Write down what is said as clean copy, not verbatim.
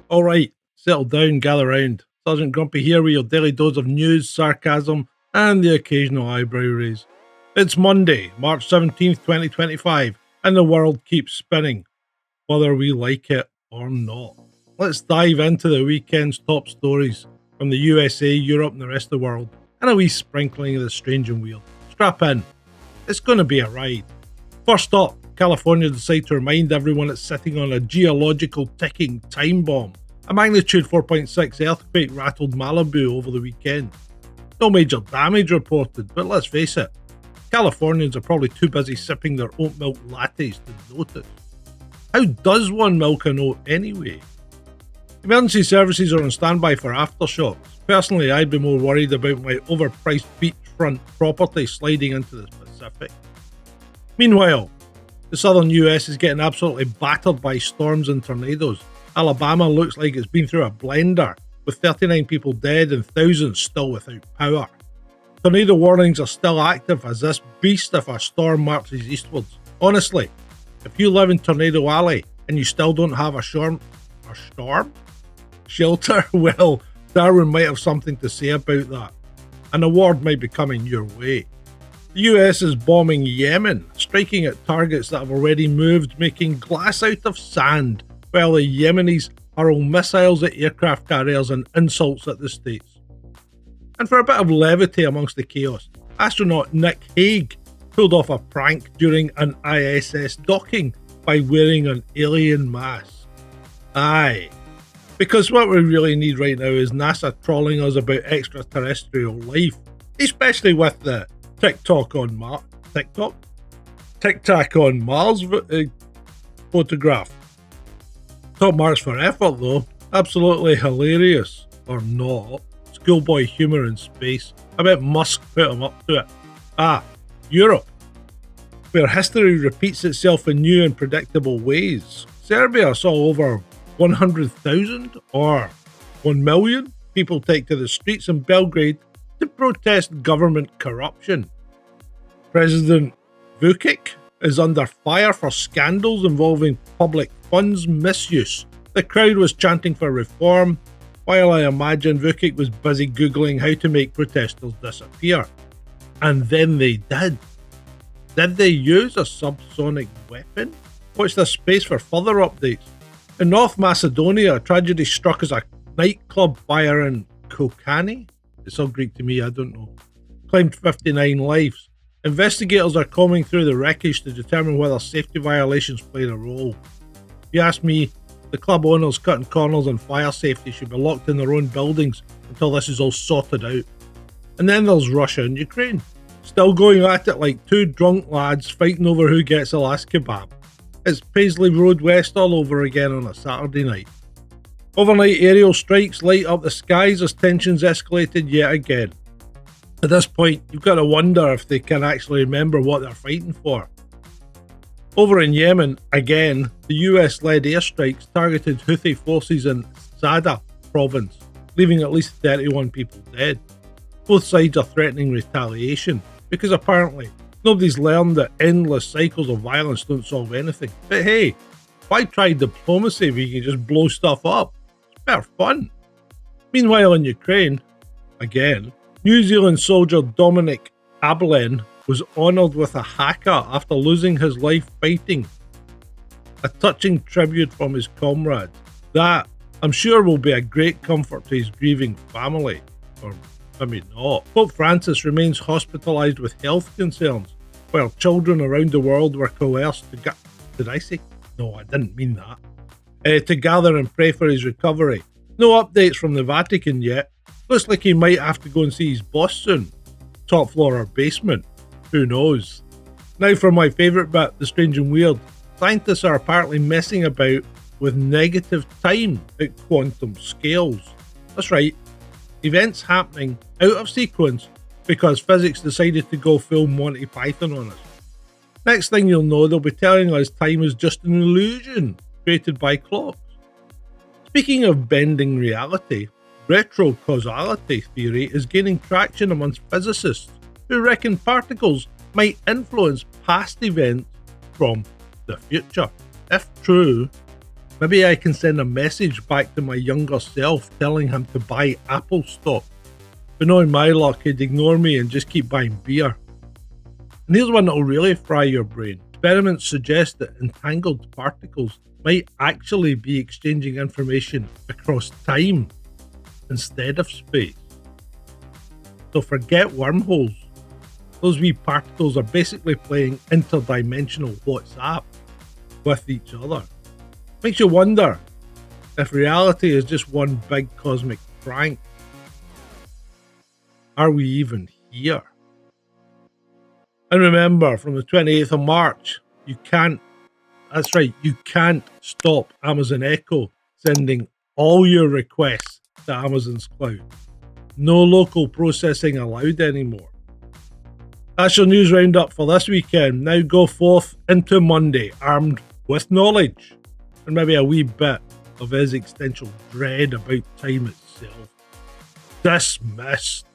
All right, settle down, gather round. Sergeant Grumpy here with your daily dose of news, sarcasm, and the occasional eyebrow raise. It's Monday, March 17th, 2025, and the world keeps spinning, whether we like it or not. Let's dive into the weekend's top stories from the USA, Europe, and the rest of the world, and a wee sprinkling of the strange and weird. Strap in, it's going to be a ride. First up, California decided to remind everyone it's sitting on a geological ticking time bomb. A magnitude 4.6 earthquake rattled Malibu over the weekend. No major damage reported, but let's face it, Californians are probably too busy sipping their oat milk lattes to notice. How does one milk an oat anyway? Emergency services are on standby for aftershocks. Personally, I'd be more worried about my overpriced beachfront property sliding into the Pacific. Meanwhile, the southern US is getting absolutely battered by storms and tornadoes. Alabama looks like it's been through a blender, with 39 people dead and thousands still without power. Tornado warnings are still active as this beast of a storm marches eastwards. Honestly, if you live in Tornado Alley and you still don't have a storm shelter, well, Darwin might have something to say about that. An award might be coming your way. The US is bombing Yemen, striking at targets that have already moved, making glass out of sand, while the Yemenis hurl missiles at aircraft carriers and insults at the States. And for a bit of levity amongst the chaos, astronaut Nick Hague pulled off a prank during an ISS docking by wearing an alien mask. Aye, because what we really need right now is NASA trolling us about extraterrestrial life, especially with the Tic Tac on Mars photograph. Top marks for effort though, absolutely hilarious, or not. Schoolboy humour in space. I bet Musk put him up to it. Europe, where history repeats itself in new and predictable ways. Serbia saw over 100,000 or 1 million people take to the streets in Belgrade to protest government corruption. President Vučić is under fire for scandals involving public funds misuse. The crowd was chanting for reform, while I imagine Vučić was busy googling how to make protesters disappear. And then they did. Did they use a subsonic weapon? Watch this space for further updates. In North Macedonia, a tragedy struck as a nightclub fire in Kokani. It's all Greek to me, I don't know. Claimed 59 lives. Investigators are combing through the wreckage to determine whether safety violations played a role. If you ask me, the club owners cutting corners on fire safety should be locked in their own buildings until this is all sorted out. And then there's Russia and Ukraine, still going at it like two drunk lads fighting over who gets the last kebab. It's Paisley Road West all over again on a Saturday night. Overnight aerial strikes light up the skies as tensions escalated yet again. At this point, you've got to wonder if they can actually remember what they're fighting for. Over in Yemen, again, the US-led airstrikes targeted Houthi forces in Sada province, leaving at least 31 people dead. Both sides are threatening retaliation, because apparently nobody's learned that endless cycles of violence don't solve anything. But hey, why try diplomacy if you can just blow stuff up? It's better fun. Meanwhile in Ukraine, again, New Zealand soldier Dominic Abelen was honoured with a haka after losing his life fighting. A touching tribute from his comrades. That, I'm sure, will be a great comfort to his grieving family. Or maybe not. Pope Francis remains hospitalised with health concerns, while children around the world were coerced to Did I say? No, I didn't mean that. To gather and pray for his recovery. No updates from the Vatican yet. Looks like he might have to go and see his boss soon. Top floor or basement. Who knows? Now for my favourite bit, the strange and weird. Scientists are apparently messing about with negative time at quantum scales. That's right, events happening out of sequence because physics decided to go full Monty Python on us. Next thing you'll know, they'll be telling us time is just an illusion created by clocks. Speaking of bending reality, retrocausality theory is gaining traction amongst physicists who reckon particles might influence past events from the future. If true, Maybe I can send a message back to my younger self telling him to buy Apple stock. But knowing my luck, he'd ignore me and just keep buying beer. And here's one that'll really fry your brain. Experiments suggest that entangled particles might actually be exchanging information across time instead of space. So forget wormholes. Those wee particles are basically playing interdimensional WhatsApp with each other. Makes you wonder if reality is just one big cosmic prank. Are we even here? And remember, from the 28th of March, you can't stop Amazon Echo sending all your requests to Amazon's cloud. No local processing allowed anymore. That's your news roundup for this weekend. Now go forth into Monday armed with knowledge and maybe a wee bit of existential dread about time itself. Dismissed.